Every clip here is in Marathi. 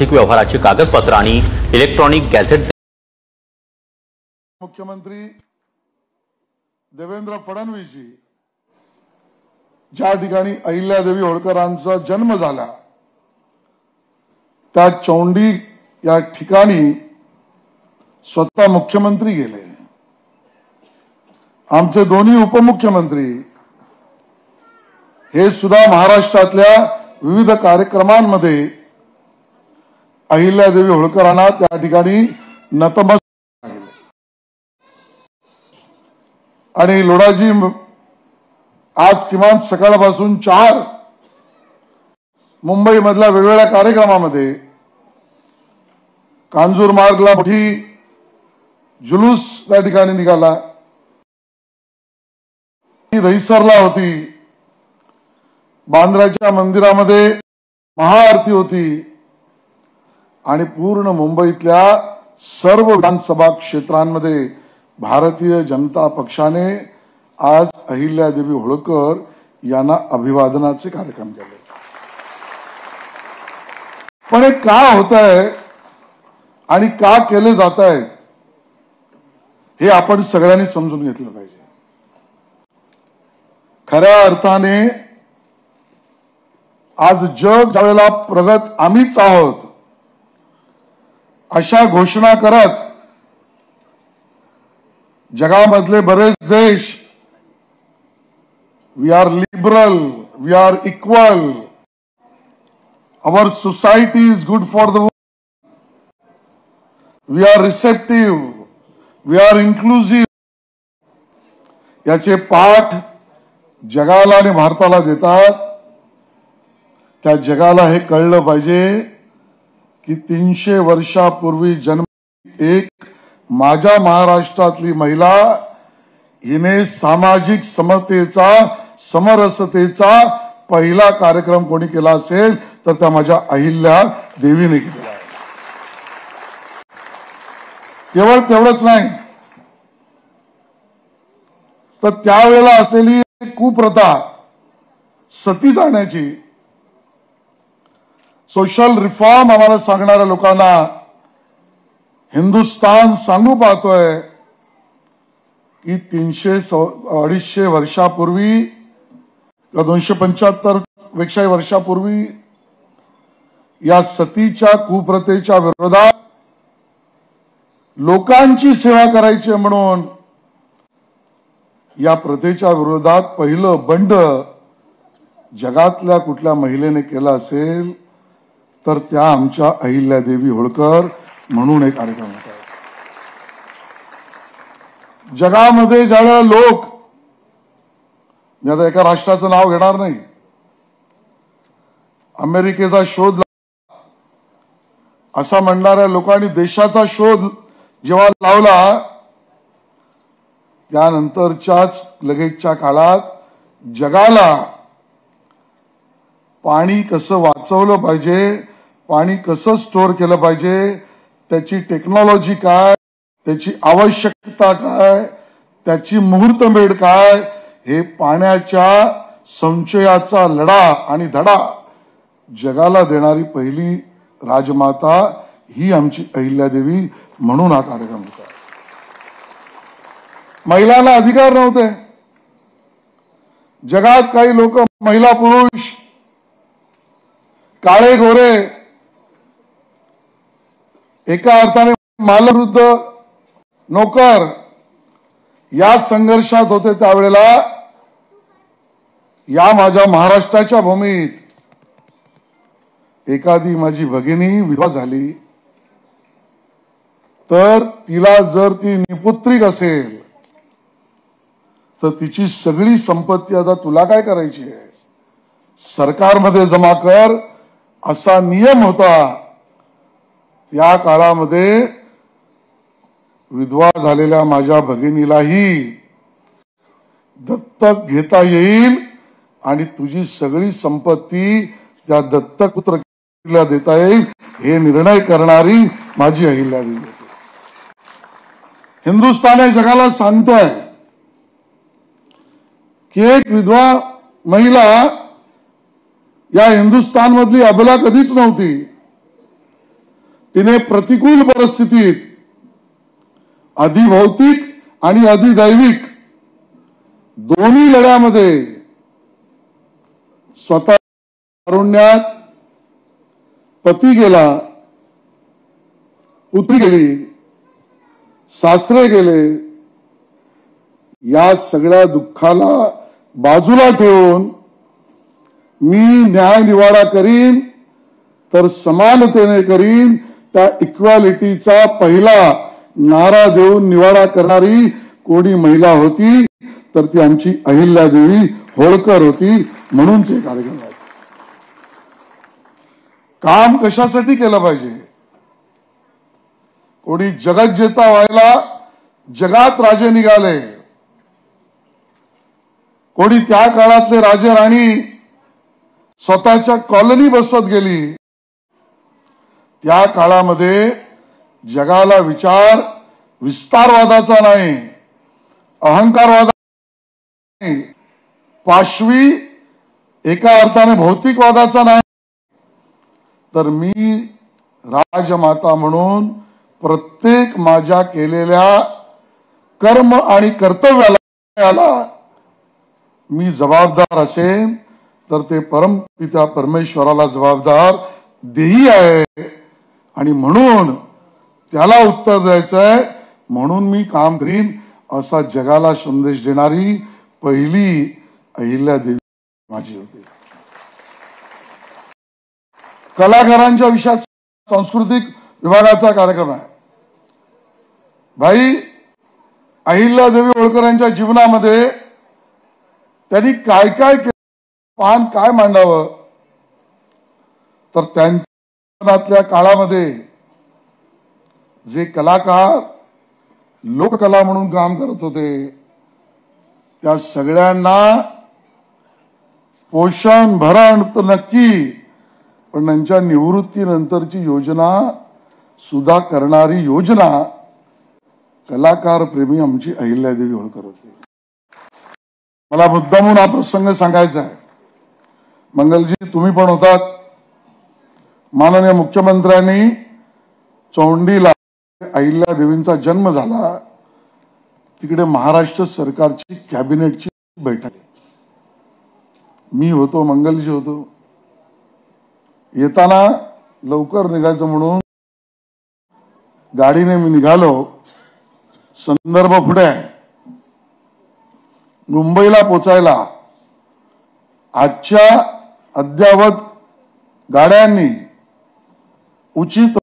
आर्थिक व्यवहाराची कागदपत्र आणि इलेक्ट्रॉनिक गॅझेट मुख्यमंत्री देवेंद्र फडणवीसजी ज्या ठिकाणी अहिल्यादेवी होळकरांचा जन्म झाला त्या चौंडी या ठिकाणी स्वतः मुख्यमंत्री गेले। आमचे दोन्ही उपमुख्यमंत्री हे सुद्धा महाराष्ट्रातल्या विविध कार्यक्रमांमध्ये अहिल्यादेवी होळकरांना त्या ठिकाणी नतमस्तक केले। आणि लोढाजी आज किमान सकाळपासून 4 मुंबई मधल्या वेगवेगळ्या कार्यक्रमामध्ये कांजूरमार्गला मोठी जुलूस त्या ठिकाणी निघाला, दहिसरला होती, बांद्राच्या मंदिरामध्ये महाआरती होती आणि पूर्ण मुंबईतल्या सर्व विधानसभा क्षेत्रांमध्ये भारतीय जनता पक्षाने आज अहिल्यादेवी होळकर यांना अभिवादनाचे कार्यक्रम केले। पण हे का होत आहे आणि का केले जात आहे हे आपण सगळ्यांनी समजून घेतलं पाहिजे। खऱ्या अर्थाने आज जग ज्यावेळेला प्रगत आम्हीच आहोत अशा घोषणा करत जगामधले बरेच देश we are liberal, we are equal, our society is good for the world, we are receptive, we are inclusive, याचे पाठ जगाला आणि भारताला देतात। त्या जगाला हे कळलं पाहिजे की 300 वर्षापूर्वी जन्म एक माझ्या महाराष्ट्रातली महिला हिने सामाजिक समतेचा समरसतेचा पहिला कार्यक्रम कोणी केला असेल तर त्या माझ्या अहिल्या देवीने केला आहे। केवळ तेवढंच नाही तर त्यावेळेला असलेली कुप्रथा सती जाण्याची सोशल रिफॉर्म आम्हाला सांगणाऱ्या लोकांना हिंदुस्थान सांगू पाहतोय की 300-250 वर्षापूर्वी किंवा 275 पेक्षा वर्षापूर्वी या सतीच्या कुप्रथेच्या विरोधात लोकांची सेवा करायची म्हणून या प्रथेच्या विरोधात पहिलं बंड जगातल्या कुठल्या महिलेने केलं असेल तर त्या आमच्या अहिल्यादेवी होळकर म्हणून एक कार्यक्रम होता। जगामध्ये ज्यावेळेला लोक, मी आता एका राष्ट्राचं नाव घेणार नाही, अमेरिकेचा शोध असा म्हणणाऱ्या लोकांनी देशाचा शोध जेव्हा लावला त्यानंतरच्याच लगेचच्या काळात जगाला पाणी कसं वाचवलं पाहिजे, पाणी कसं स्टोअर केलं पाहिजे, त्याची टेक्नॉलॉजी काय, त्याची आवश्यकता काय, त्याची मुहूर्तमेढ काय, हे पाण्याच्या संचयाचा लढा आणि धडा जगाला देणारी पहिली राजमाता ही आमची अहिल्यादेवी म्हणून हा कार्यक्रम होता। महिलांना अधिकार नव्हते। जगात काही लोक महिला पुरुष काळे गोरे एका अर्थाने मालविरुद्ध नोकर या संघर्षात होते। त्यावेळेला या माझ्या महाराष्ट्राच्या भूमीत एखादी माझी भगिनी विधवा झाली तर तिला जर ती निपुत्रिक असेल तर तिची सगळी संपत्ती आता तुला काय करायची आहे, सरकारमध्ये जमा कर असा नियम होता। या काळामध्ये विधवा झालेल्या माझ्या भगिनीलाही दत्तक घेता येईल आणि तुझी सगळी संपत्ती त्या दत्तक पुत्राला देता येईल हे निर्णय करणारी माझी अहिल्यादेवी होती। हिंदुस्थान हे जगाला सांगतोय की एक विधवा महिला या हिंदुस्थान मधली अबला कधीच नव्हती। तिने प्रतिकूल परिस्थितीत अधिभौतिक आणि अधिदैविक दोन्ही लढ्यामध्ये स्वतः तारुण्यात पती गेला, पुत्री गेली, सासरे गेले, या सगळ्या दुःखाला बाजूला ठेवून मी न्याय निवाडा करीन तर समानतेने करीन, त्या इक्वॅलिटीचा पहिला नारा देऊन निवाडा करणारी कोणी महिला होती तर ती आमची अहिल्यादेवी होळकर होती. म्हणून ते कार्यक्रम आहेत. काम कशासाठी केलं पाहिजे? कोणी जगत जेता व्हायला जगात राजे निघाले, कोणी त्या काळातले राजे राणी स्वतःच्या कॉलनी बसवत गेली. त्या काळामध्ये जगाला विचार विस्तारवादाचा नाही, अहंकारवादाचा नाही, पाशवी एका अर्थाने भौतिकवादाचा नाही, तर मी राजमाता म्हणून प्रत्येक माझ्या केलेल्या कर्म आणि कर्तव्याला मी जबाबदार असेन तर ते परमपिता परमेश्वराला जबाबदार देही आहे आणि म्हणून त्याला उत्तर द्यायचंय, म्हणून मी काम करीन असा जगाला संदेश देणारी पहिली अहिल्यादेवी माझी होती. कलाकारांच्या विषयात सांस्कृतिक विभागाचा कार्यक्रम आहे. भाई अहिल्यादेवी होळकर यांच्या जीवनामध्ये त्यांनी काय काय केलं, पान काय मांडावं, तर त्यांच्या काळामध्ये जे कलाकार लोककला म्हणून काम करत होते त्या सगळ्यांना पोषण भरण तर नक्की, पण त्यांच्या निवृत्तीनंतरची योजना सुद्धा करणारी योजना कलाकार प्रेमी आमची अहिल्यादेवी होळकर होती. मला मुद्दामून हा प्रसंग सांगायचा आहे. मंगलजी तुम्ही पण होतात. माननीय मुख्यमंत्र्यांनी चौंडीला अहिल्यादेवींचा जन्म झाला, तिकडे महाराष्ट्र सरकारची कॅबिनेटची बैठक, मी होतो, मंगलजी होतो. येताना लवकर निघायचं म्हणून गाडीने मी निघालो. संदर्भ पुढे आहे. मुंबईला पोचायला आजच्या अद्ययावत गाड्यांनी उचित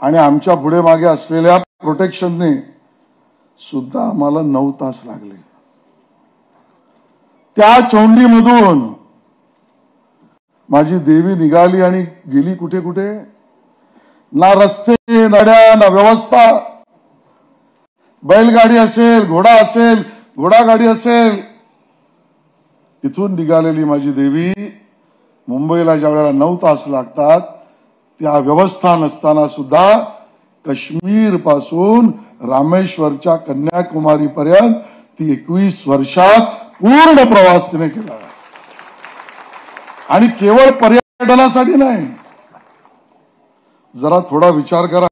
आणि आमच्या पुढे मागे असलेल्या प्रोटेक्शनने सुद्धा आम्हाला 9 तास लागले. त्या चौंडीमधून माझी देवी निघाली आणि गेली कुठे कुठे, ना रस्ते, नड्या, ना व्यवस्था. बैलगाडी असेल, घोडा असेल, घोडागाडी असेल, तिथून निघालेली माझी देवी मुंबईला ज्या वेळेला 9 तास लागतात, त्या व्यवस्था नसताना सुद्धा काश्मीर पासून रामेश्वरच्या कन्याकुमारी पर्यंत ती 21 वर्षात पूर्ण प्रवास तिने केला. आणि केवळ पर्यटनासाठी नाही. जरा थोडा विचार करा.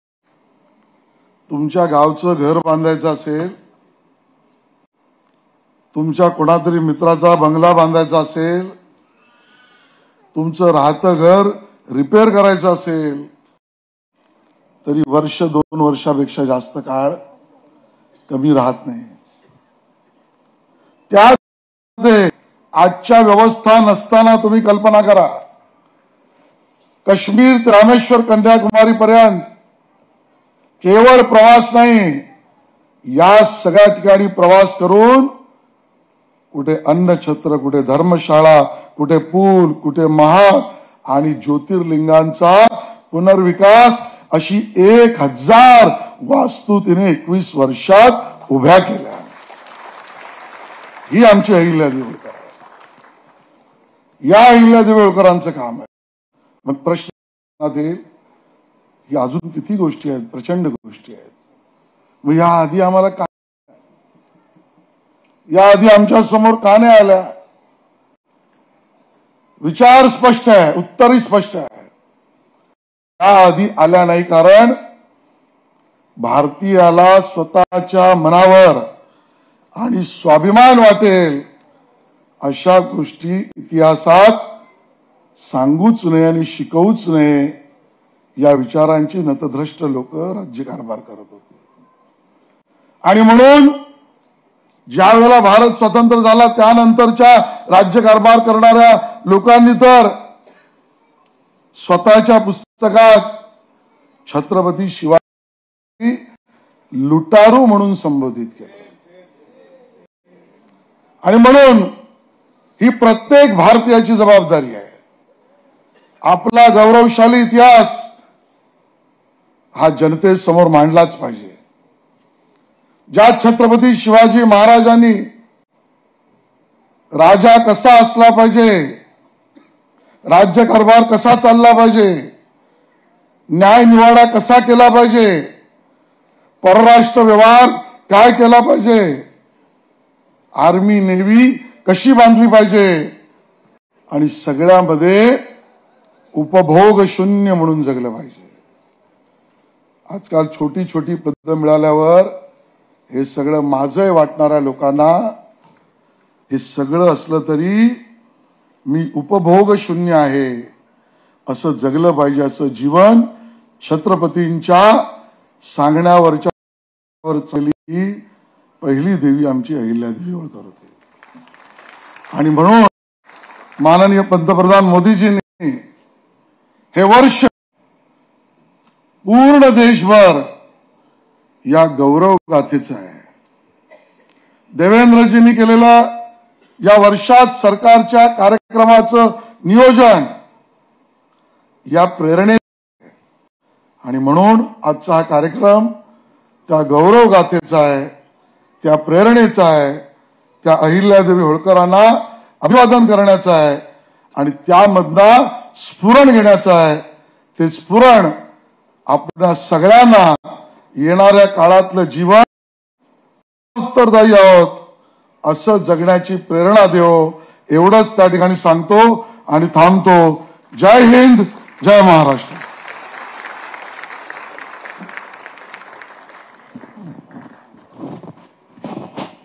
तुमच्या गावचं घर बांधायचं असेल, तुमच्या कोणातरी मित्राचा बंगला बांधायचा असेल, तुमचं राहतं घर रिपेअर करायचं असेल, तरी वर्ष 2 वर्षापेक्षा जास्त काळ कमी राहत नाही. त्यामध्ये आजच्या व्यवस्था नसताना तुम्ही कल्पना करा, काश्मीर ते रामेश्वर कन्याकुमारी पर्यंत केवळ प्रवास नाही, या सगळ्या ठिकाणी प्रवास करून कुठे अन्नछत्र, कुठे धर्मशाळा, कुठे पूल, कुठे महाल आणि ज्योतिर्लिंगांचा पुनर्विकास, अशी 1000 वास्तू तिने 21 वर्षात उभ्या केल्या. ही आमची अहिल्यादेवी होळकर. या अहिल्यादेवी होळकरांचं काम आहे. मग प्रश्न येईल की अजून किती गोष्टी आहेत, प्रचंड गोष्टी आहेत. मग या आधी आम्हाला का, या आधी आमच्या समोर का नाही आल्या? विचार स्पष्ट आहे, उत्तरही स्पष्ट आहे. याआधी आल्या नाही, कारण भारतीयाला स्वतःच्या मनावर आणि स्वाभिमान वाटेल अशा गोष्टी इतिहासात सांगूच नये आणि शिकवूच नये या विचारांची नतद्रष्ट लोक राज्यकारभार करत होते. आणि म्हणून ज्या वेळेला भारत स्वतंत्र झाला त्यानंतरच्या राज्यकारभार करणाऱ्या लोकांनी तर स्वतःच्या पुस्तकात छत्रपती शिवाजी लुटारू म्हणून संबोधित केले. आणि म्हणून ही प्रत्येक भारतीयाची जबाबदारी आहे. आपला गौरवशाली इतिहास हा जनतेसमोर मांडलाच पाहिजे. ज्या छत्रपती शिवाजी महाराजांनी राजा कसा असला पाहिजे, राज्यकारभार कसा चालला पाहिजे, न्याय निवाडा कसा केला पाहिजे, परराष्ट्र व्यवहार काय केला पाहिजे, आर्मी नेव्ही कशी बांधली पाहिजे आणि सगळ्यामध्ये उपभोग शून्य म्हणून जगलं पाहिजे. आजकाल छोटी छोटी पदं मिळाल्यावर हे सगळं माझं वाटणाऱ्या लोकांना हे सगळं असलं तरी मी उपभोग शून्य आहे असं जगलं पाहिजे. असं जीवन छत्रपतींच्या सांगण्यावरच्या चली पहिली देवी आमची अहिल्यादेवी होळकर होती. आणि म्हणून माननीय पंतप्रधान मोदीजींनी हे वर्ष पूर्ण देशभर या गौरव गाथेचं आहे. देवेंद्रजींनी केलेलं या वर्षात सरकारच्या कार्यक्रमाचं नियोजन या प्रेरणे आणि म्हणून आजचा हा कार्यक्रम त्या गौरव गाथेचा आहे, त्या प्रेरणेचा आहे, त्या अहिल्यादेवी होळकरांना अभिवादन करण्याचा आहे आणि त्यामधनं स्फुरण घेण्याचं आहे. ते स्फुरण आपल्या सगळ्यांना येणाऱ्या काळातलं जीवन उत्तरदायी आहोत असं जगण्याची प्रेरणा देव, एवढंच त्या ठिकाणी सांगतो आणि थांबतो. जय हिंद, जय महाराष्ट्र.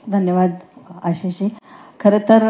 धन्यवाद आशिषजी. खरं तर